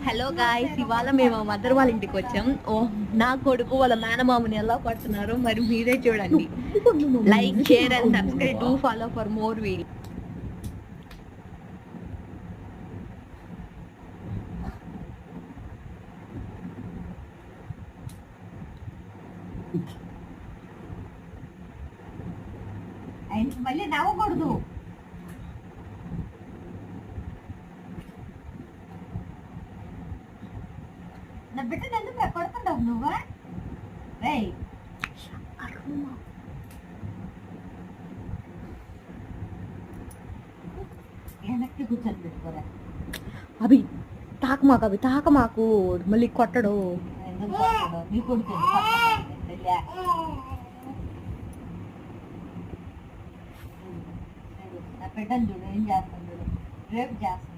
Hello guys, ఇవాళ మేము mother వాళ్ళ ఇంటికి వచ్చాం. ఓ నా కొడుకు వాళ్ళ మేనమామని ఎలా పడుతున్నారు మరి మీరే చూడండి. Like, share and subscribe. Do follow for more video. మళ్ళీ నవ్వకూడదు. నా బిడ్డను ఎందుకు కొడుతుంటావు నువ్వు? రేయ్ వెనక్కి కూర్చొని పెట్టుకోరా. అవి తాకమాకు మళ్ళీ కొట్టడు. ఎందుకు కొట్టడు? నీ కొడుకు నా బిడ్డను చూడు ఏం చేస్తాను. రేపు చేస్తాను.